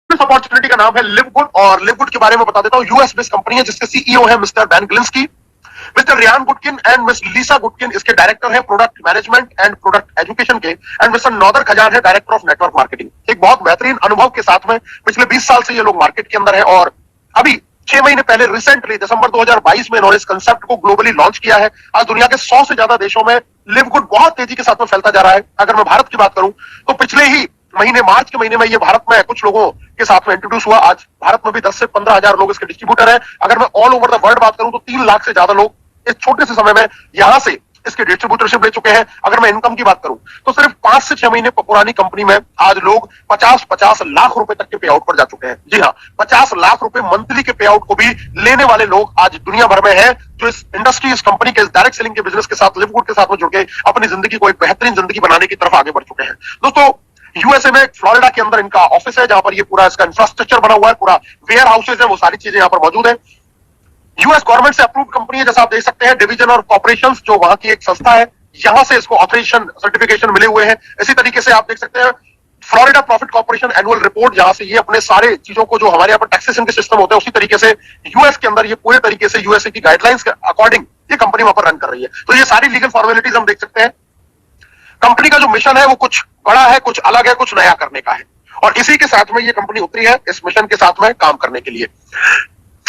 इस अपॉर्चुनिटी का नाम है लिवगुड, और लिवगुड के बारे में बता देता हूँ। यूएस बेस्ड कंपनी है जिसके सीईओ है mister Ben Glinsky, mister Ryan Goodkin and miss Lisa Goodkin इसके डायरेक्टर है product management and product education के, एंड मिस्टर नौदर खजान है डायरेक्टर ऑफ नेटवर्क मार्केटिंग। एक बहुत बेहतरीन अनुभव के साथ में पिछले 20 साल से ये लोग मार्केट के अंदर है, और अभी 6 महीने पहले रिसेंटली दिसंबर 2022 में इन्होंने इस कंसेप्ट को ग्लोबली लॉन्च किया है। आज दुनिया के 100 से ज्यादा देशों में लिवगुड बहुत तेजी के साथ में फैलता जा रहा है। अगर मैं भारत की बात करूं तो पिछले ही महीने मार्च के महीने में ये भारत में कुछ लोगों के साथ में इंट्रोड्यूस हुआ। आज भारत में भी 10 से 15 हजार लोग इसके डिस्ट्रीब्यूटर हैं। अगर मैं ऑल ओवर द वर्ल्ड बात करूं तो 3 लाख से ज्यादा लोग इस छोटे से समय में यहां से इसके डिस्ट्रीब्यूटरशिप ले चुके हैं। अगर मैं इनकम की बात करूं तो सिर्फ 5 से 6 महीने पुरानी कंपनी में आज लोग 50-50 लाख रुपए तक के पे आउट पर जा चुके हैं। जी हाँ, 50 लाख रुपए मंथली के पे आउट को भी लेने वाले लोग आज दुनिया भर में हैं, जो इस इंडस्ट्री, इस कंपनी के डायरेक्ट सेलिंग के बिजनेस के साथ, लिवगुड के साथ में जुड़ के अपनी जिंदगी को एक बेहतरीन जिंदगी बनाने की तरफ आगे बढ़ चुके हैं। दोस्तों, यूएसए में फ्लोरिडा के अंदर इनका ऑफिस है, जहां पर ये पूरा इसका इंफ्रास्ट्रक्चर बना हुआ है, पूरा वेयर हाउसेज है, वो सारी चीजें यहाँ पर मौजूद है। यूएस गवर्नमेंट से अप्रूव्ड कंपनी है, जैसा आप देख सकते हैं। डिवीजन ऑफ ऑपरेशंस जो वहां की एक संस्था है, यहां से इसको ऑथराइजेशन सर्टिफिकेशन मिले हुए हैं। इसी तरीके से आप देख सकते हैं Florida profit corporation annual report, जहां से ये अपने सारे चीजों को, जो हमारे यहाँ पर टैक्सेशन के सिस्टम होते हैं, उसी तरीके से यूएस के अंदर ये पूरे तरीके से यूएसए की गाइडलाइंस के अकॉर्डिंग ये कंपनी वहां पर रन कर रही है। तो ये सारी लीगल फॉर्मेलिटीज हम देख सकते हैं। कंपनी का जो मिशन है वो कुछ बड़ा है, कुछ अलग है, कुछ नया करने का है, और इसी के साथ में ये कंपनी उतरी है इस मिशन के साथ में काम करने के लिए।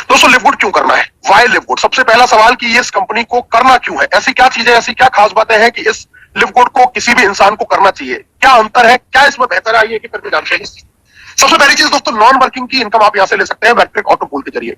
दोस्तों, लिवगुड क्यों करना है? वाई लिवगुड? सबसे पहला सवाल कि ये इस कंपनी को करना क्यों है? ऐसी क्या चीजें, ऐसी क्या खास बातें हैं कि इस लिवगुड को किसी भी इंसान को करना चाहिए? क्या अंतर है, क्या इसमें बेहतर है, ये करके जानते हैं। सबसे पहली चीज दोस्तों, नॉन वर्किंग की इनकम आप यहां से ले सकते हैं मैट्रिक ऑटो पूल के जरिए।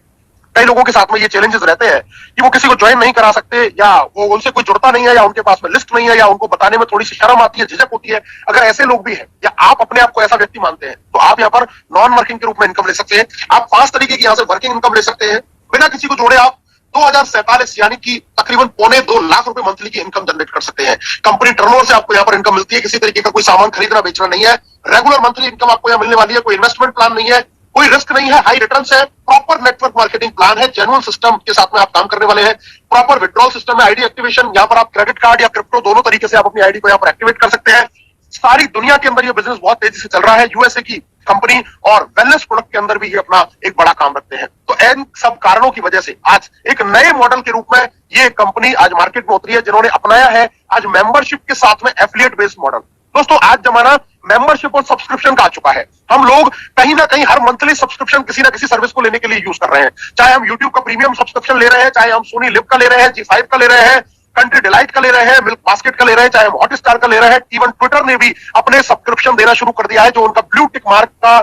कई लोगों के साथ में ये चैलेंजेस रहते हैं कि वो किसी को ज्वाइन नहीं करा सकते, या वो उनसे कोई जुड़ता नहीं है, या उनके पास में लिस्ट नहीं है, या उनको बताने में थोड़ी सी शर्म आती है, झिझक होती है। अगर ऐसे लोग भी हैं, या आप अपने आप को ऐसा व्यक्ति मानते हैं, तो आप यहाँ पर नॉन वर्किंग के रूप में इनकम ले सकते हैं। आप 5 तरीके की यहाँ से वर्किंग इनकम ले सकते हैं। बिना किसी को जोड़े आप 2047 यानी कि तकरीबन 2.25 लाख रुपए मंथली की इनकम जनरेट कर सकते हैं। कंपनी टर्नओवर से आपको यहाँ पर इनकम मिलती है। किसी तरीके का कोई सामान खरीदना बेचना नहीं है। रेगुलर मंथली इनकम आपको यहाँ मिलने वाली है। कोई इन्वेस्टमेंट प्लान नहीं है, कोई रिस्क नहीं है, हाई रिटर्न्स है, प्रॉपर नेटवर्क मार्केटिंग प्लान है, जेन्युइन सिस्टम के साथ में आप काम करने वाले हैं, प्रॉपर विड्रॉल सिस्टम है, आईडी एक्टिवेशन, यहाँ पर आप क्रेडिट कार्ड या क्रिप्टो दोनों तरीके से आप अपनी आईडी को यहाँ पर एक्टिवेट कर सकते हैं। सारी दुनिया के अंदर ये बिजनेस बहुत तेजी से चल रहा है। यूएसए की कंपनी और वेलनेस प्रोडक्ट के अंदर भी ये अपना एक बड़ा काम रखते हैं। तो इन सब कारणों की वजह से आज एक नए मॉडल के रूप में ये कंपनी आज मार्केट में उतरी है, जिन्होंने अपनाया है आज मेंबरशिप के साथ में एफिलिएट बेस्ड मॉडल। दोस्तों, आज जमाना मेंबरशिप और सब्सक्रिप्शन का आ चुका है। हम लोग कहीं ना कहीं हर मंथली सब्सक्रिप्शन किसी ना किसी सर्विस को लेने के लिए यूज कर रहे हैं। चाहे हम यूट्यूब का प्रीमियम सब्सक्रिप्शन ले रहे हैं, चाहे हम सोनी लिव का ले रहे हैं, जी5 का ले रहे हैं, कंट्री डिलाइट का ले रहे हैं, मिल्क बास्केट का ले रहे हैं, चाहे हम हॉटस्टार का ले रहे हैं। इवन ट्विटर ने भी अपने सब्सक्रिप्शन देना शुरू कर दिया है। जो उनका ब्लू टिक मार्क का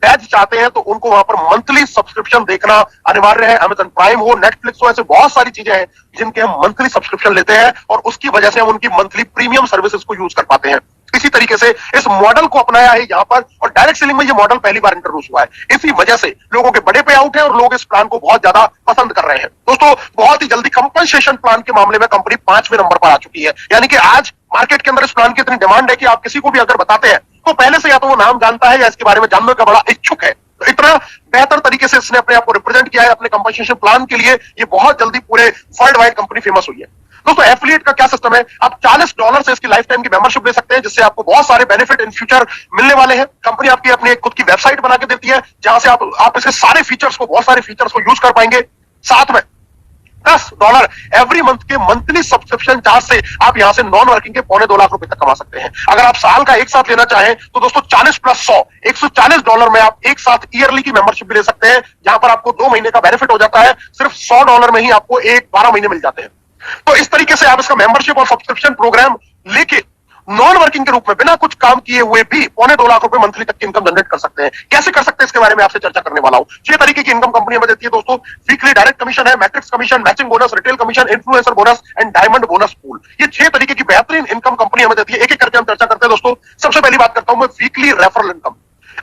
बैच चाहते हैं तो उनको वहां पर मंथली सब्सक्रिप्शन देखना अनिवार्य है। अमेजन प्राइम हो, नेटफ्लिक्स हो, ऐसे बहुत सारी चीजें हैं जिनके हम मंथली सब्सक्रिप्शन लेते हैं, और उसकी वजह से हम उनकी मंथली प्रीमियम सर्विसेज को यूज कर पाते हैं। इसी तरीके से इस मॉडल को अपनाया है यहाँ पर, और डायरेक्ट सेलिंग में ये मॉडल पहली बार इंट्रोड्यूस हुआ है। इसी वजह से लोगों के बड़े पे आउट है और लोग इस प्लान को बहुत ज्यादा पसंद कर रहे हैं। दोस्तों, बहुत ही जल्दी कंपनसेशन प्लान के मामले में कंपनी 5वें नंबर पर आ चुकी है। यानी कि आज मार्केट के अंदर इस प्लान की इतनी डिमांड है कि आप किसी को भी अगर बताते हैं तो पहले से या तो वो नाम जानता है या इसके बारे में जानने का बड़ा इच्छुक है। तो इतना बेहतर तरीके से इसने अपने आप को रिप्रेजेंट किया है अपने कंपनसेशन प्लान के लिए। ये बहुत जल्दी पूरे वर्ल्ड वाइड कंपनी फेमस हुई है। दोस्तों, एफिलिएट का क्या सिस्टम है? आप $40 से इसकी लाइफ टाइम की मेंबरशिप ले सकते हैं, जिससे आपको बहुत सारे बेनिफिट इन फ्यूचर मिलने वाले हैं। कंपनी आपकी अपनी खुद की वेबसाइट बना के देती है, जहां से आप इसके सारे फीचर्स को, बहुत सारे फीचर्स को यूज कर पाएंगे। साथ में $10 एवरी मंथ के मंथली सब्सक्रिप्शन चार्ज से आप यहां से नॉन वर्किंग के $2.25 लाख रुपए तक कमा सकते हैं। अगर आप साल का एक साथ लेना चाहें तो दोस्तों 40 + 100 $140 में आप एक साथ ईयरली की मेंबरशिप भी ले सकते हैं, जहां पर आपको 2 महीने का बेनिफिट हो जाता है। सिर्फ $100 में ही आपको 12 महीने मिल जाते हैं। तो इस तरीके से आप इसका मेंबरशिप और सब्सक्रिप्शन प्रोग्राम लेके नॉन वर्किंग के रूप में बिना कुछ काम किए हुए भी $2.25 लाख रुपए मंथली तक की इनकम जनरेट कर सकते हैं। कैसे कर सकते हैं इसके बारे में आपसे चर्चा करने वाला हूं। 6 तरीके की इनकम कंपनी हमें देती है दोस्तों। वीकली डायरेक्ट कमीशन है, matrix commission, matching bonus, retail commission, influencer bonus and diamond bonus pool. ये 6 तरीके की बेहतरीन इनकम कंपनी हमें देती है। एक एक करके हम चर्चा करते हैं दोस्तों। सबसे पहली बात करता हूं मैं वीकली रेफरल इनकम।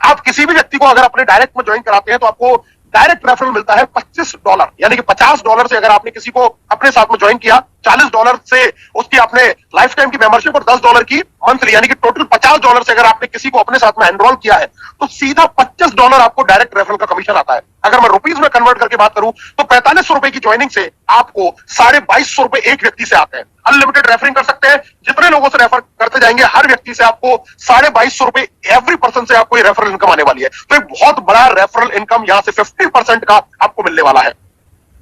आप किसी भी व्यक्ति को अगर अपने डायरेक्ट में ज्वाइन कराते हैं तो आपको डायरेक्ट रेफरल मिलता है $25, यानी कि $50 से अगर आपने किसी को अपने साथ में ज्वाइन किया, $40 से उसकी आपने लाइफ टाइम की मेंबरशिप और $10 की मंथली, यानी कि टोटल $50 से अगर आपने किसी को अपने साथ में एनरोल किया है तो सीधा $25 आपको डायरेक्ट रेफरल का कमीशन आता है। अगर मैं रुपीज में कन्वर्ट करके बात करूं तो ₹45 की ज्वाइनिंग से आपको $2250 एक व्यक्ति से आते हैं। अनलिमिटेड रेफरिंग कर सकते हैं। जितने लोगों से रेफर करते जाएंगे हर व्यक्ति से आपको 2250 रुपए एवरी पर्सन से आपको ये रेफरल इनकम आने वाली है। तो एक बहुत बड़ा रेफरल इनकम यहां से 50% का आपको मिलने वाला है।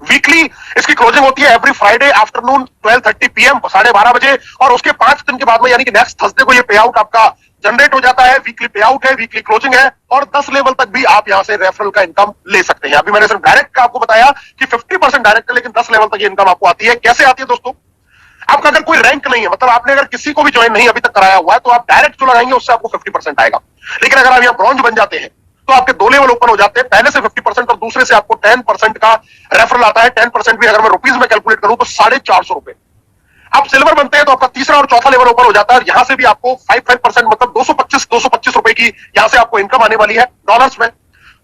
वीकली इसकी क्लोजिंग होती है एवरी फ्राइडे आफ्टरनून 12:30 PM 12:30 बजे, और उसके 5 दिन के बाद में यानी कि नेक्स्ट थर्सडे को ये पे आउट आपका जनरेट हो जाता है। वीकली पे आउट है, वीकली क्लोजिंग है, और 10 लेवल तक भी आप यहां से रेफरल का इनकम ले सकते हैं। अभी मैंने सिर्फ डायरेक्ट का आपको बताया कि 50% डायरेक्ट है, लेकिन 10 लेवल तक ये इनकम आपको आती है। कैसे आती है दोस्तों? आपका अगर कोई रैंक नहीं है, मतलब आपने अगर किसी को भी ज्वाइन नहीं अभी तक कराया हुआ है, तो आप डायरेक्ट जो लगाएंगे उससे आपको 50% आएगा। लेकिन अगर आप यहाँ ब्रॉन्ज बन जाते हैं तो आपके 2 लेवल ओपन हो जाते हैं, पहले से 50% और दूसरे से आपको 10% का रेफरल आता है। 10% भी अगर मैं रुपीज में कैलकुलेट करूं तो 450 रुपए। आप सिल्वर बनते हैं तो आपका तीसरा और चौथा लेवल ओपन हो जाता है, और यहां से भी आपको 5% मतलब 225 रुपए की यहां से आपको इनकम आने वाली है डॉलर्स में।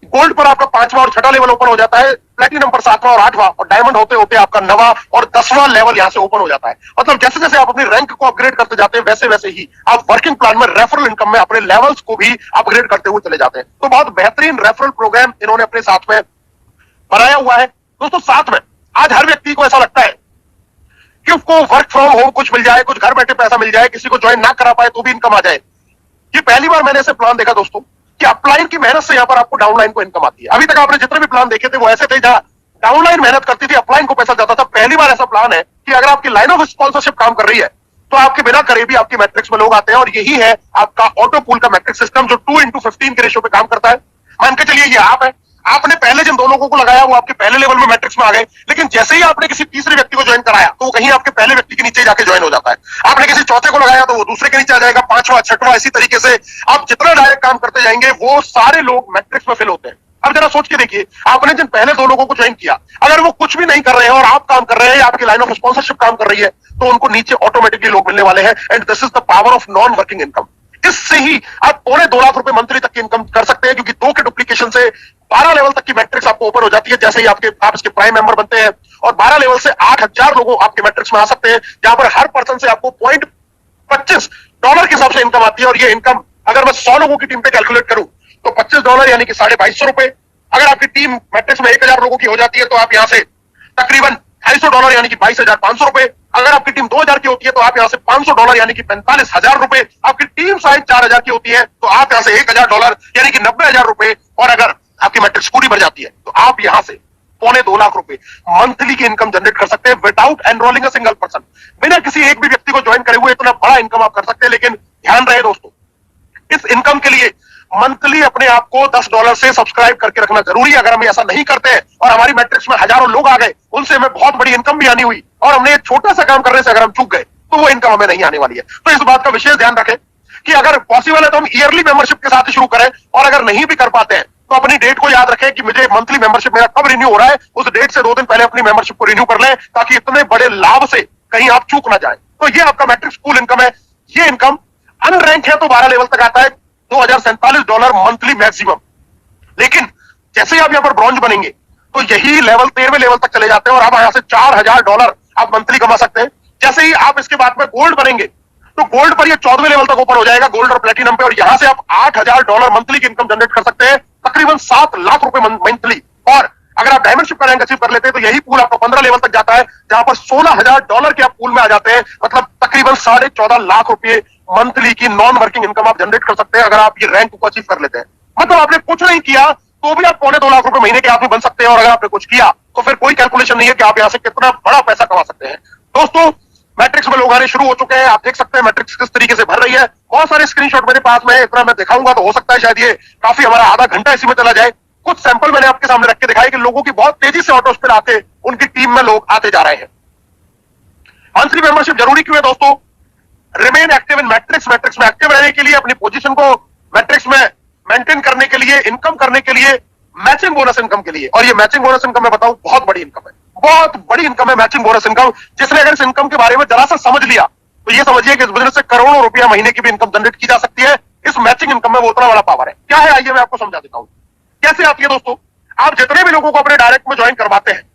गोल्ड पर आपका 5वां और 6वां लेवल ओपन हो जाता है, प्लेटिनम पर 7वां और 8वां, और डायमंड होते होते आपका 9वां और 10वां लेवल यहां से ओपन हो जाता है। मतलब जैसे जैसे आप अपनी रैंक को अपग्रेड करते जाते हैं वैसे वैसे ही आप वर्किंग प्लान में रेफरल इनकम में अपने लेवल्स को भी अपग्रेड करते हुए चले जाते हैं। तो बहुत बेहतरीन रेफरल प्रोग्राम इन्होंने अपने साथ में बनाया हुआ है दोस्तों। साथ में आज हर व्यक्ति को ऐसा लगता है कि उसको वर्क फ्रॉम होम कुछ मिल जाए, कुछ घर बैठे पैसा मिल जाए, किसी को ज्वाइन ना करा पाए तो भी इनकम आ जाए। ये पहली बार मैंने ऐसे प्लान देखा दोस्तों कि अपलाइन की मेहनत से यहां पर आपको डाउनलाइन को इनकम आती है। अभी तक आपने जितने भी प्लान देखे थे वो ऐसे थे जहां डाउनलाइन मेहनत करती थी, अपलाइन को पैसा जाता था। पहली बार ऐसा प्लान है कि अगर आपकी लाइन ऑफ स्पॉन्सरशिप काम कर रही है तो आपके बिना करे भी आपकी मैट्रिक्स में लोग आते हैं, और यही है आपका ऑटो पूल का मैट्रिक्स सिस्टम जो 2:15 के रेशियो पे काम करता है। मान के चलिए ये आप है, आपने पहले जिन 2 लोगों को लगाया वो आपके पहले लेवल में मैट्रिक्स में आ गए, लेकिन जैसे ही आपने किसी तीसरे व्यक्ति को ज्वाइन कराया तो वो कहीं आपके पहले व्यक्ति के नीचे जाके ज्वाइन हो जाता है। आपने किसी चौथे को लगाया तो वो दूसरे के नीचे आ जाएगा, 5वां 6वां, इसी तरीके से आप जितना डायरेक्ट काम करते जाएंगे वो सारे लोग मैट्रिक्स में फिल होते हैं। अब जरा सोच के देखिए, आपने जिन पहले 2 लोगों को ज्वाइन किया, अगर वो कुछ भी नहीं कर रहे हैं और आप काम कर रहे हैं, आपकी लाइन ऑफ स्पॉन्सरशिप काम कर रही है, तो उनको नीचे ऑटोमेटिकली लोग मिलने वाले हैं। And this is the power of non working income. इससे ही आप 2.25 लाख रुपए मंथली तक की इनकम कर सकते हैं, क्योंकि 2 के डुप्लीकेशन से 12 लेवल तक की मैट्रिक्स आपको ओपन हो जाती है। जैसे ही आप इसके प्राइम मेंबर बनते हैं, और 12 लेवल से 8000 लोग आपके मैट्रिक्स में आ सकते हैं, जहां पर हर पर्सन से आपको $0.25 के हिसाब से इनकम आती है। और ये इनकम अगर मैं 100 लोगों की टीम पे कैलकुलेट करूं तो $25 यानी कि 2250 रुपए। अगर आपकी टीम मैट्रिक्स में 1000 लोगों की हो जाती है तो आप यहां से तकरीबन $250 यानी कि 22,500 रुपए। अगर आपकी टीम 2000 की होती है तो आप यहां से $500 यानी कि 45,000 रुपए। आपकी टीम साइज 4000 की होती है तो आप यहां से $1000 यानी कि 90,000 रुपए। और अगर आपकी मैट्रिक्स पूरी भर जाती है तो आप यहां से 2.25 लाख रुपए मंथली की इनकम जनरेट कर सकते हैं without enrolling a single person. बिना किसी एक भी व्यक्ति को ज्वाइन करे हुए इतना बड़ा इनकम आप कर सकते हैं। लेकिन ध्यान रहे दोस्तों, इस इनकम के लिए मंथली अपने आप को $10 से सब्सक्राइब करके रखना जरूरी है। अगर हम ऐसा नहीं करते हैं और हमारी मैट्रिक्स में हजारों लोग आ गए, उनसे हमें बहुत बड़ी इनकम भी आनी हुई, और हमने एक छोटा सा काम करने से अगर हम चूक गए तो वो इनकम हमें नहीं आने वाली है। तो इस बात का विशेष ध्यान रखें कि अगर पॉसिबल है तो हम ईयरली मेंबरशिप के साथ ही शुरू करें, और अगर नहीं भी कर पाते हैं तो अपनी डेट को याद रखें कि मुझे मंथली मेंबरशिप मेरा कब रिन्यू हो रहा है, उस डेट से 2 दिन पहले अपनी मेंबरशिप को रिन्यू कर लें, ताकि इतने बड़े लाभ से कहीं आप चूक ना जाए। तो ये आपका मैट्रिक्स पूल इनकम है। ये इनकम अनरैंक है तो 12 लेवल तक आता है, $2047 मंथली मैक्सिमम। लेकिन जैसे ही आप यहां पर ब्रॉन्ज बनेंगे तो यही लेवल 13वें लेवल तक चले जाते हैं, और आप यहां से $4000 आप मंथली कमा सकते हैं। जैसे ही आप इसके बाद में गोल्ड बनेंगे तो गोल्ड पर ये 14वें लेवल तक ऊपर हो जाएगा, गोल्ड और प्लेटिनम पे, और यहां से आप $8000 मंथली की इनकम जनरेट कर सकते हैं, तकरीबन 7 लाख रुपए मंथली। और अगर आप डायमंडशिप का रैंक अचीव कर लेते हैं तो यही पूल आपको 15 लेवल तक जाता है, जहां पर $16,000 के आप पूल में आ जाते हैं। मतलब तकरीबन 14.5 लाख रुपए मंथली की नॉन वर्किंग इनकम आप जनरेट कर सकते हैं अगर आप ये रैंक को अचीव कर लेते हैं। मतलब आपने कुछ नहीं किया तो भी आप 2.25 लाख रुपए महीने के आदमी बन सकते हैं, और अगर आपने कुछ किया तो फिर कोई कैलकुलेशन नहीं है कि आप यहां से कितना बड़ा पैसा कमा सकते हैं। दोस्तों, मैट्रिक्स में लोग आने शुरू हो चुके हैं, आप देख सकते हैं मैट्रिक्स किस तरीके से भर रही है। बहुत सारे स्क्रीनशॉट मेरे पास में है, इतना मैं दिखाऊंगा तो हो सकता है शायद ये काफी हमारा आधा घंटा इसी में चला जाए। कुछ सैंपल मैंने आपके सामने रख के दिखाई कि लोगों की बहुत तेजी से ऑटो स्पिल आके उनकी टीम में लोग आते जा रहे हैं। मंथली मेंबरशिप जरूरी क्यों है दोस्तों? Remain active in matrix. Matrix में एक्टिव रहने के लिए, अपनी पोजीशन को मैट्रिक्स में मेंटेन करने के लिए, इनकम करने के लिए, मैचिंग बोनस इनकम के लिए। और ये मैचिंग बोनस इनकम मैं बताऊं बहुत बड़ी इनकम है, बहुत बड़ी इनकम है मैचिंग बोनस इनकम। जिसने अगर इस इनकम के बारे में जरा सा समझ लिया तो ये समझिए कि इस बिजनेस से करोड़ों रुपया महीने की भी इनकम जनरेट की जा सकती है। इस मैचिंग इनकम में वो उतना बड़ा पावर है। क्या है आइए मैं आपको समझा देता हूं कैसे आती है। दोस्तों, आप जितने भी लोगों को अपने डायरेक्ट में ज्वाइन करवाते हैं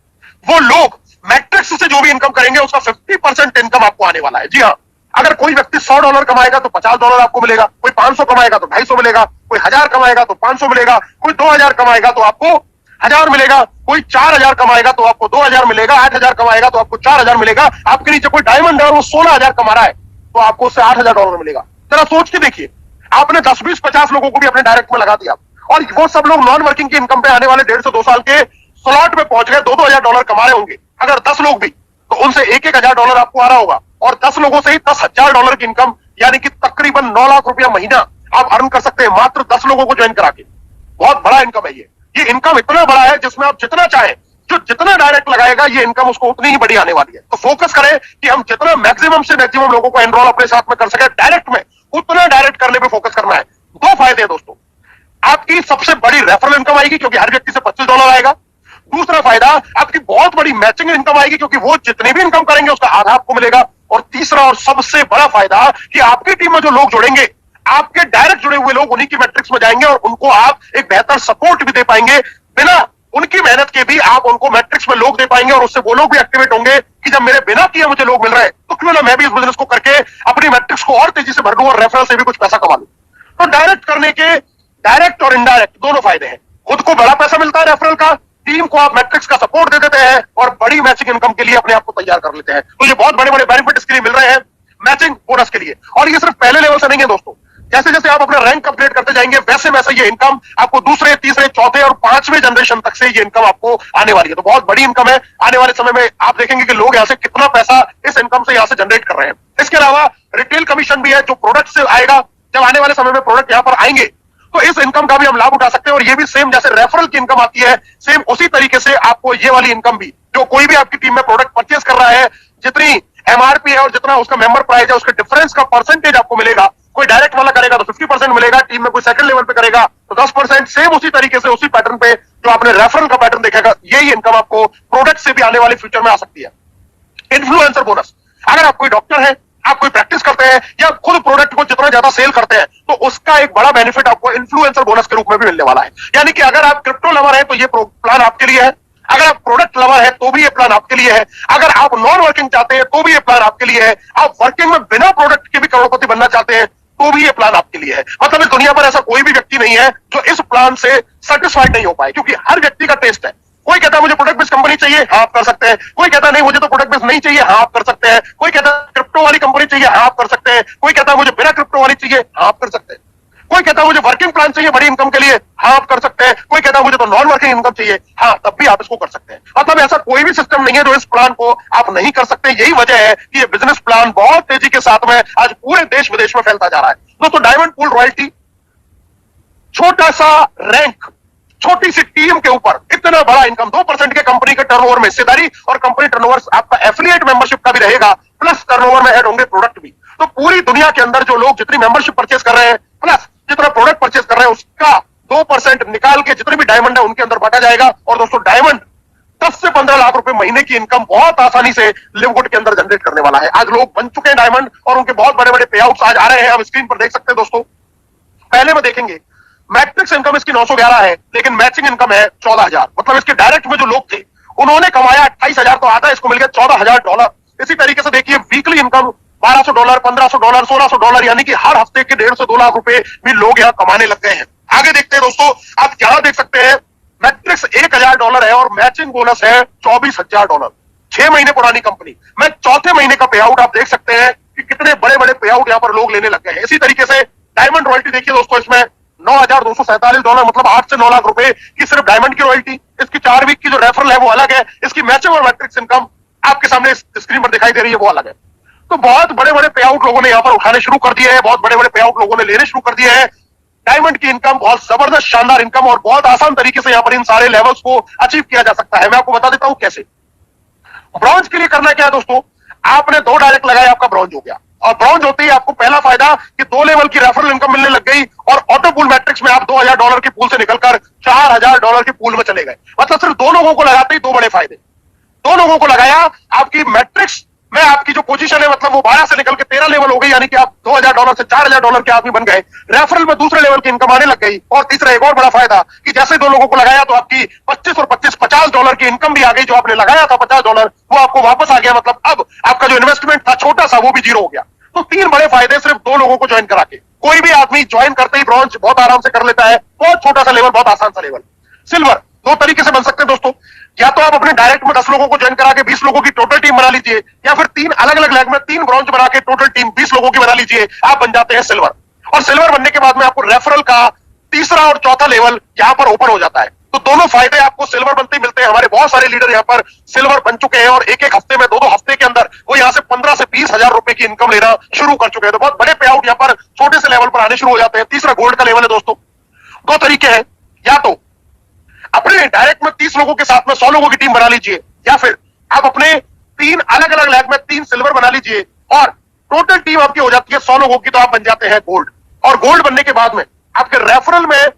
वो लोग मैट्रिक्स से जो भी इनकम करेंगे उसका 50% इनकम आपको आने वाला है। जी हाँ, अगर कोई व्यक्ति $100 कमाएगा तो $50 आपको मिलेगा, कोई 500 कमाएगा तो 250 मिलेगा, कोई 1000 कमाएगा तो 500 मिलेगा, कोई 2000 कमाएगा तो आपको 1000 मिलेगा, कोई 4000 कमाएगा तो आपको 2000 मिलेगा, 8000 कमाएगा तो आपको 4000 मिलेगा। आपके नीचे कोई डायमंड है और वो 16000 कमा रहा है तो आपको उससे $8000 मिलेगा। जरा सोच के देखिए, आपने 10, 20, 50 लोगों को भी अपने डायरेक्ट में लगा दिया और वो सब लोग नॉन वर्किंग की इनकम पे आने वाले 1.5 से 2 साल के स्लॉट में पहुंच गए, $2-2 कमा रहे होंगे। अगर 10 लोग भी, तो उनसे $1-1 आपको आ रहा होगा और 10 लोगों से ही $10,000 की इनकम, यानी कि तकरीबन 9 लाख रुपया महीना आप अर्न कर सकते हैं मात्र 10 लोगों को ज्वाइन करा के। बहुत बड़ा इनकम है ये इनकम इतना बड़ा है जिसमें आप जितना चाहें, जो जितना डायरेक्ट लगाएगा ये इनकम उसको उतनी ही बड़ी आने वाली है। तो फोकस करें कि हम जितना मैक्सिमम से मैक्सिमम लोगों को एनरोल अपने साथ में कर सके डायरेक्ट में, उतना डायरेक्ट करने पे फोकस करना है। 2 फायदे हैं दोस्तों, आपकी सबसे बड़ी रेफरल इनकम आएगी क्योंकि हर व्यक्ति से $25 आएगा। दूसरा फायदा, आपकी बहुत बड़ी मैचिंग इनकम आएगी क्योंकि वो जितनी भी इनकम करेंगे उसका आधा आपको मिलेगा। और तीसरा और सबसे बड़ा फायदा कि आपकी टीम में जो लोग जुड़ेंगे, आपके डायरेक्ट जुड़े हुए लोग उन्हीं की मैट्रिक्स में जाएंगे और उनको आप एक बेहतर सपोर्ट भी दे पाएंगे। बिना उनकी मेहनत के भी आप उनको मैट्रिक्स में लोग दे पाएंगे और उससे वो लोग भी एक्टिवेट होंगे कि जब मेरे बिना किए मुझे लोग मिल रहे हैं तो क्यों ना मैं भी इस बिजनेस को करके अपनी मैट्रिक्स को और तेजी से भर दूं और रेफरल से भी कुछ पैसा कमा लूं। तो डायरेक्ट करने के डायरेक्ट और इनडायरेक्ट दोनों फायदे हैं। खुद को बड़ा पैसा मिलता है रेफरल का, टीम को आप मैट्रिक्स का सपोर्ट दे देते हैं और बड़ी मैचिंग इनकम के लिए अपने आप को तैयार कर लेते हैं। तो ये बहुत बड़े बड़े बेनिफिट इसके लिए मिल रहे हैं मैचिंग बोनस के लिए। और ये सिर्फ पहले लेवल से नहीं है दोस्तों, जैसे जैसे आप अपना रैंक अपडेट करते जाएंगे वैसे वैसे ये इनकम आपको दूसरे, तीसरे, चौथे और 5वें जनरेशन तक से ये इनकम आपको आने वाली है। तो बहुत बड़ी इनकम है। आने वाले समय में आप देखेंगे कि लोग यहाँ से कितना पैसा इस इनकम से यहाँ से जनरेट कर रहे हैं। इसके अलावा रिटेल कमीशन भी है जो प्रोडक्ट से आएगा। जब आने वाले समय में प्रोडक्ट यहाँ पर आएंगे तो इस इनकम का भी हम लाभ उठा सकते हैं। और ये भी सेम जैसे रेफरल की इनकम आती है, सेम उसी तरीके से आपको ये वाली इनकम भी, जो कोई भी आपकी टीम में प्रोडक्ट परचेज कर रहा है, जितनी एमआरपी है और जितना उसका मेंबर प्राइस है उसके डिफरेंस का परसेंटेज आपको मिलेगा। कोई डायरेक्ट वाला करेगा तो 50% मिलेगा, टीम में कोई सेकंड लेवल पे करेगा तो 10%। सेम उसी तरीके से उसी पैटर्न पे जो आपने रेफरल का पैटर्न देखेगा, यही इनकम आपको प्रोडक्ट से भी आने वाले फ्यूचर में आ सकती है। इन्फ्लुएंसर बोनस, अगर आप कोई डॉक्टर है, आप कोई प्रैक्टिस करते हैं या खुद प्रोडक्ट को जितना ज्यादा सेल करते हैं तो उसका एक बड़ा बेनिफिट आपको इन्फ्लुएंसर बोनस के रूप में भी मिलने वाला है। यानी कि अगर आप क्रिप्टो लवर है तो ये प्लान आपके लिए है, अगर आप प्रोडक्ट लवर है तो भी ये प्लान आपके लिए है, अगर आप नॉन वर्किंग चाहते हैं तो भी ये प्लान आपके लिए है, आप वर्किंग में बिना प्रोडक्ट के भी करोड़पति बनना चाहते हैं तो भी ये प्लान आपके लिए है। मतलब इस दुनिया पर ऐसा कोई भी व्यक्ति नहीं है जो इस प्लान से सेटिस्फाइड नहीं हो पाए, क्योंकि हर व्यक्ति का टेस्ट है। कोई कहता है मुझे प्रोडक्ट बेस्ड कंपनी चाहिए, हाँ आप कर सकते हैं। कोई कहता है नहीं मुझे तो प्रोडक्ट बेस्ड नहीं चाहिए, हाँ आप कर सकते हैं। कोई कहता है क्रिप्टो वाली कंपनी चाहिए, हाँ आप कर सकते हैं। कोई कहता है मुझे बिना क्रिप्टो वाली चाहिए, हाँ आप कर सकते हैं। कोई कहता है मुझे वर्किंग प्लान चाहिए बड़ी इनकम के लिए, हाँ आप कर सकते हैं। कोई कहता है मुझे तो नॉन वर्किंग इनकम चाहिए, हाँ तब भी आप इसको कर सकते हैं। मतलब ऐसा कोई भी सिस्टम नहीं है जो इस प्लान को आप नहीं कर सकते। यही वजह है कि ये बिजनेस प्लान बहुत तेजी के साथ में आज पूरे देश विदेश में फैलता जा रहा है। दोस्तों डायमंड पूल रॉयल्टी, छोटा सा रैंक, छोटी सी टीम के ऊपर इतना बड़ा इनकम, 2% के कंपनी के टर्नओवर में हिस्सेदारी और कंपनी टर्नओवर आपका एफिलिएट मेंबरशिप का भी रहेगा, प्लस टर्नओवर में ऐड होंगे प्रोडक्ट भी। तो पूरी दुनिया के अंदर जो लोग जितनी मेंबरशिप परचेज कर रहे हैं प्लस जितना प्रोडक्ट परचेज कर रहे हैं उसका 2% निकाल के जितने भी डायमंड है उनके अंदर बांटा जाएगा। और दोस्तों डायमंड 10 से 15 लाख रुपए महीने की इनकम बहुत आसानी से लिवगुड के अंदर जनरेट करने वाला है। आज लोग बन चुके हैं डायमंड और उनके बहुत बड़े बड़े पे आउट्स आज आ रहे हैं। आप स्क्रीन पर देख सकते हैं दोस्तों। पहले में देखेंगे मैट्रिक्स इनकम इसकी 911 है, लेकिन मैचिंग इनकम है 14,000। मतलब इसके डायरेक्ट में जो लोग थे उन्होंने कमाया 28,000, तो आधा इसको मिल गया $14,000। इसी तरीके से देखिए वीकली इनकम $1,200, $1,500, $1,600, यानी कि हर हफ्ते के 1.5 से 2 लाख रुपए भी लोग यहाँ कमाने लग गए हैं। आगे देखते हैं दोस्तों, आप यहां देख सकते हैं मैट्रिक्स $1,000 है और मैचिंग बोनस है $24,000। 6 महीने पुरानी कंपनी में चौथे महीने का पे आउट आप देख सकते हैं कि कितने बड़े बड़े पे आउट यहाँ पर लोग लेने लग गए हैं। इसी तरीके से डायमंड रॉयल्टी देखिए दोस्तों, इसमें $9,247, मतलब 8 से 9 लाख रुपए की सिर्फ डायमंड की रॉयल्टी। इसकी 4 वीक की जो रेफरल है वो अलग है, इसकी मैचिंग और मैट्रिक्स इनकम आपके सामने स्क्रीन पर दिखाई दे रही है वो अलग है। तो बहुत बड़े बड़े पे आउट लोगों ने यहाँ पर उठाने शुरू कर दिए हैं, बहुत बड़े बड़े पे आउट लोगों ने लेने शुरू कर दिए हैं। डायमंड की इनकम बहुत जबरदस्त शानदार इनकम और बहुत आसान तरीके से यहाँ पर इन सारे लेवल्स को अचीव किया जा सकता है। मैं आपको बता देता हूं कैसे। ब्रॉन्ज के लिए करना क्या है दोस्तों, आपने 2 डायरेक्ट लगाए, आपका ब्रॉन्ज हो गया। और ब्रॉन्ज होते ही आपको पहला फायदा कि 2 लेवल की रेफरल इनकम मिलने लग गई और ऑटो पूल मैट्रिक्स में आप $2,000 के पूल से निकलकर $4,000 के पूल में चले गए। मतलब सिर्फ 2 लोगों को लगाते ही 2 बड़े फायदे। 2 लोगों को लगाया, आपकी मैट्रिक्स में आपकी जो पोजीशन है मतलब वो 12 से निकल के 13 लेवल हो गई, यानी कि आप $2,000 से $4,000 के आदमी बन गए। रेफरल में दूसरे लेवल की इनकम आने लग गई। और तीसरा एक और बड़ा फायदा कि जैसे 2 लोगों को लगाया तो आपकी 25 और 25 $50 की इनकम भी आ गई। जो आपने लगाया था $50 वो आपको वापस आ गया। मतलब अब आपका जो इन्वेस्टमेंट था छोटा सा वो भी जीरो हो गया। तो 3 बड़े फायदे सिर्फ 2 लोगों को ज्वाइन करा के। कोई भी आदमी ज्वाइन करते ही ब्रॉन्ज बहुत आराम से कर लेता है। बहुत छोटा सा लेवल, बहुत आसान सा लेवल। सिल्वर, दो तरीके से बन सकते हैं दोस्तों। या तो आप अपने डायरेक्ट में 10 लोगों को ज्वाइन करा के 20 लोगों की टोटल टीम बना लीजिए, या फिर 3 अलग अलग लेग में 3 ब्रॉन्ज बना के टोटल टीम 20 लोगों की बना लीजिए, आप बन जाते हैं सिल्वर। और सिल्वर बनने के बाद में आपको रेफरल का तीसरा और चौथा लेवल यहां पर ओपन हो जाता है। तो दोनों फायदे आपको सिल्वर बनते ही मिलते हैं। हमारे बहुत सारे लीडर यहाँ पर सिल्वर बन चुके हैं और एक एक हफ्ते में, 2-2 हफ्ते के अंदर वो यहाँ से 15 से 20 हजार रुपए की इनकम लेना शुरू कर चुके हैं। तो बहुत बड़े पे आउट यहाँ पर छोटे से लेवल पर आने शुरू हो जाते हैं। तीसरा गोल्ड का लेवल है दोस्तों। दो तरीके हैं, या तो अपने डायरेक्ट में 30 लोगों के साथ में 100 लोगों की टीम बना लीजिए, या फिर आप अपने 3 अलग अलग लैग में 3 सिल्वर बना लीजिए और टोटल टीम आपकी हो जाती है 100 लोगों की, तो आप बन जाते हैं गोल्ड। और गोल्ड बनने के बाद में आपके रेफरल में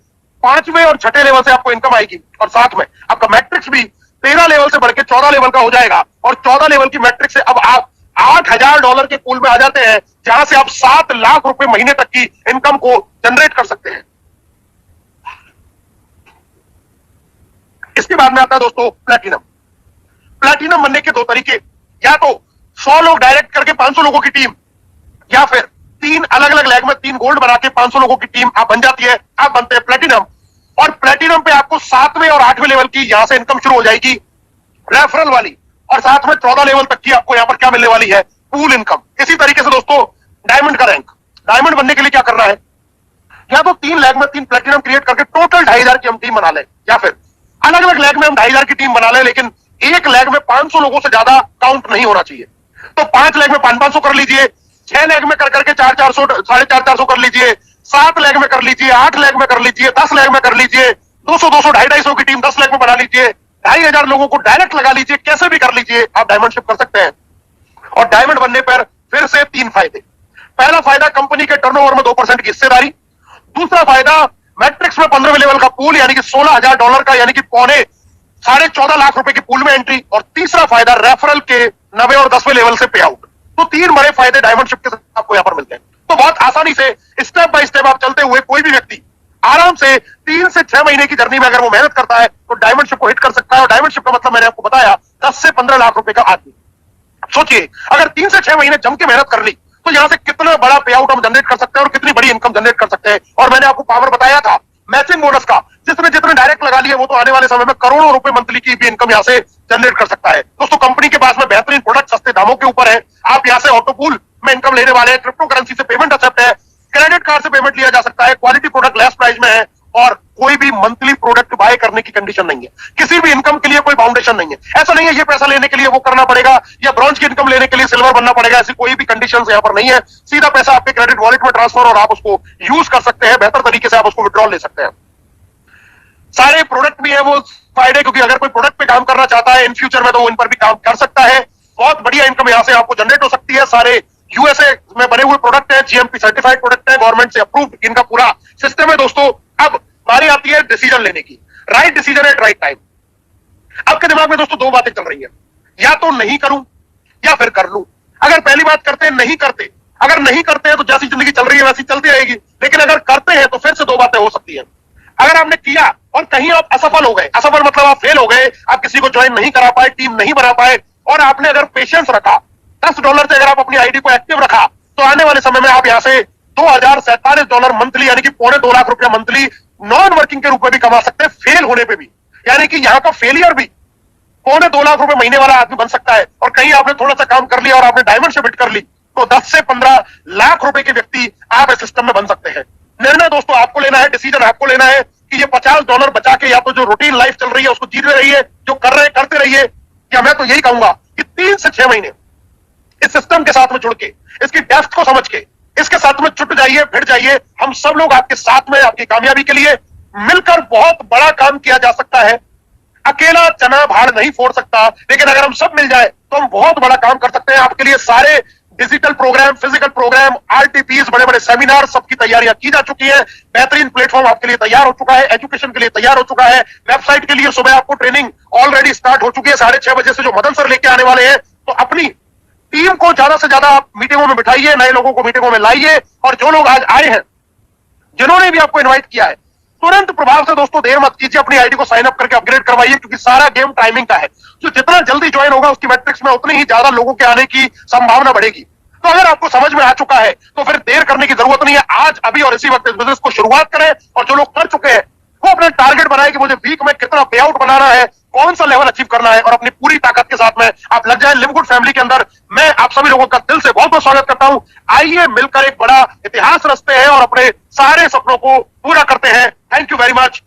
5वें और 6ठे लेवल से आपको इनकम आएगी, और साथ में आपका मैट्रिक्स भी 13 लेवल से बढ़ के 14 लेवल का हो जाएगा। और 14 लेवल की मैट्रिक्स से अब आप $8,000 के पूल में आ जाते हैं, जहां से आप 7 लाख रुपए महीने तक की इनकम को जनरेट कर सकते हैं। इसके बाद में आता है दोस्तों प्लैटिनम। प्लैटिनम बनने के दो तरीके, या तो 100 लोग डायरेक्ट करके 500 लोगों की टीम, या फिर 3 अलग अलग लेग में 3 गोल्ड बना के 500 लोगों की टीम आप बन जाती है, आप बनते हैं प्लैटिनम। और प्लैटिनम पे आपको 7वें और 8वें लेवल की यहां से इनकम शुरू हो जाएगी, रेफरल वाली, और साथ में 14 लेवल तक की आपको यहां पर क्या मिलने वाली है, पूल इनकम। इसी तरीके से दोस्तों डायमंड का रैंक, डायमंड बनने के लिए क्या करना है, या तो 3 लेग में 3 प्लैटिनम क्रिएट करके टोटल 2,500 की हम टीम बना लें, या फिर अलग अलग लेग में हम 2,500 की टीम बना लें, लेकिन एक लेग में 500 लोगों से ज्यादा काउंट नहीं होना चाहिए। तो 5 लेग में 500 कर लीजिए, 6 लेग में कर करके 400, 450 कर लीजिए, 7 लेग में कर लीजिए, 8 लेग में कर लीजिए, 10 लेग में कर लीजिए, 200, 250 की टीम 10 लेग में बना लीजिए, 2,500 लोगों को डायरेक्ट लगा लीजिए, कैसे भी कर लीजिए, आप डायमंडशिप कर सकते हैं। और डायमंड बनने पर फिर से 3 फायदे। पहला फायदा कंपनी के टर्नओवर में 2% की हिस्सेदारी। दूसरा फायदा मैट्रिक्स में 15वें लेवल का पूल, यानी कि $16,000 का, यानी कि पौने 14.5 लाख रुपए की पूल में एंट्री। और तीसरा फायदा रेफरल के 9वें और 10वें लेवल से पे आउट। तो 3 बड़े फायदे डायमंडशिप के साथ आपको यहां पर मिलते हैं। तो बहुत आसानी से स्टेप बाय स्टेप आप चलते हुए कोई भी व्यक्ति आराम से 3 से 6 महीने की जर्नी में अगर वो मेहनत करता है तो डायमंडशिप को हिट कर सकता है। और डायमंडशिप का मतलब मैंने आपको बताया 10 से 15 लाख रुपए का आदमी। सोचिए अगर 3 से 6 महीने जम के मेहनत कर ली तो यहां से कितना बड़ा पे आउट हम जनरेट कर सकते हैं और कितनी बड़ी इनकम जनरेट कर सकते हैं। और मैंने आपको पावर बताया था मैचिंग बोनस का, जितने जितने डायरेक्ट लगा लिए वो तो आने वाले समय में करोड़ों रुपए मंथली की भी इनकम यहां से जनरेट कर सकता है। दोस्तों कंपनी के पास में बेहतरीन प्रोडक्ट सस्ते दामों के ऊपर है। आप यहां से ऑटो पूल में इनकम लेने वाले हैं, क्रिप्टो करेंसी से पेमेंट एक्सेप्ट है, क्रेडिट कार्ड से पेमेंट लिया जा सकता है, क्वालिटी प्रोडक्ट लेस प्राइस में है, और कोई भी मंथली प्रोडक्ट बाय करने की कंडीशन नहीं है। किसी भी इनकम के लिए कोई बाउंडेशन नहीं है। ऐसा नहीं है ये पैसा लेने के लिए वो करना पड़ेगा या ब्रॉन्ज की इनकम लेने के लिए सिल्वर बनना पड़ेगा, ऐसी कोई भी कंडीशन यहां पर नहीं है। सीधा पैसा आपके क्रेडिट वॉलेट में ट्रांसफर और आप उसको यूज कर सकते हैं, बेहतर तरीके से आप उसको विड्रॉल ले सकते हैं। सारे प्रोडक्ट भी है वो फायदे, क्योंकि अगर कोई प्रोडक्ट पे काम करना चाहता है इन फ्यूचर में तो वो इन पर भी काम कर सकता है। बहुत बढ़िया इनकम यहां से आपको जनरेट हो सकती है। सारे यूएसए में बने हुए प्रोडक्ट है, जीएमपी सर्टिफाइड प्रोडक्ट है, गवर्नमेंट से अप्रूव्ड इनका पूरा सिस्टम है। दोस्तों अब बारी आती है डिसीजन लेने की, right decision at right time. आपके दिमाग में दोस्तों 2 बातें चल रही है, या तो नहीं करूं या फिर कर लूं। अगर पहली बात करते हैं नहीं करते, अगर नहीं करते हैं तो जैसी जिंदगी चल रही है वैसी चलती रहेगी, लेकिन अगर करते हैं तो फिर से 2 बातें हो सकती है। अगर आपने किया और कहीं आप असफल हो गए, असफल मतलब आप फेल हो गए, आप किसी को ज्वाइन नहीं करा पाए, टीम नहीं बना पाए, और आपने अगर पेशेंस रखा, $10 से अगर आप अपनी आईडी को एक्टिव रखा, तो आने वाले समय में आप यहां से $2,047 मंथली, यानी कि पौने 2 लाख रुपया मंथली नॉन वर्किंग के रूप में भी कमा सकते हैं, फेल होने पे भी। यानी कि यहां का फेलियर भी पौने 2 लाख रुपए महीने वाला आदमी बन सकता है। और कहीं आपने थोड़ा सा काम कर लिया और आपने डायमंड से बिट कर ली तो 10 से 15 लाख रुपए के व्यक्ति आप इस सिस्टम में बन सकते हैं। निर्णय दोस्तों आपको लेना है, डिसीजन आपको लेना है कि ये $50 बचा के या तो जो रूटीन लाइफ चल रही है उसको जीते रहिए, जो कर रहे हैं करते रहिए, या मैं तो यही कहूंगा कि 3 से 6 महीने इस सिस्टम के साथ में जुड़ के, इसकी डेप्थ को समझ के, इसके साथ में जुट जाइए, भिड़ जाइए। हम सब लोग आपके साथ में, आपकी कामयाबी के लिए मिलकर बहुत बड़ा काम किया जा सकता है। अकेला चना भाड़ नहीं फोड़ सकता, लेकिन अगर हम सब मिल जाए तो हम बहुत बड़ा काम कर सकते हैं। आपके लिए सारे digital programme, physical programme, RTPS, बड़े बड़े सेमिनार, सबकी तैयारियां की जा चुकी है। बेहतरीन प्लेटफॉर्म आपके लिए तैयार हो चुका है, एजुकेशन के लिए तैयार हो चुका है। वेबसाइट के लिए सुबह आपको ट्रेनिंग ऑलरेडी स्टार्ट हो चुकी है, 6:30 बजे से जो मदन सर लेके आने वाले हैं। तो अपनी टीम को ज्यादा से ज्यादा आप मीटिंगों में बिठाइए, नए लोगों को मीटिंगों में लाइए, और जो लोग आज आए हैं, जिन्होंने भी आपको इन्वाइट किया है, तुरंत प्रभाव से दोस्तों देर मत कीजिए, अपनी आईडी को साइन अप करके अपग्रेड करवाइए, क्योंकि सारा गेम टाइमिंग का है। जो जितना जल्दी ज्वाइन होगा उसकी मैट्रिक्स में उतनी ही ज्यादा लोगों के आने की संभावना बढ़ेगी। तो अगर आपको समझ में आ चुका है तो फिर देर करने की जरूरत नहीं है। आज, अभी और इसी वक्त इस बिजनेस को शुरुआत करें, और जो लोग कर चुके हैं वो अपना टारगेट बनाए कि मुझे वीक में कितना पे आउट बनाना है, कौन सा लेवल अचीव करना है, और अपनी पूरी ताकत के साथ में आप लग जाए लिवगुड फैमिली के अंदर। मैं आप सभी लोगों का दिल से बहुत बहुत स्वागत करता हूं। आइए मिलकर एक बड़ा इतिहास रचते हैं और अपने सारे सपनों को पूरा करते हैं। Thank you very much.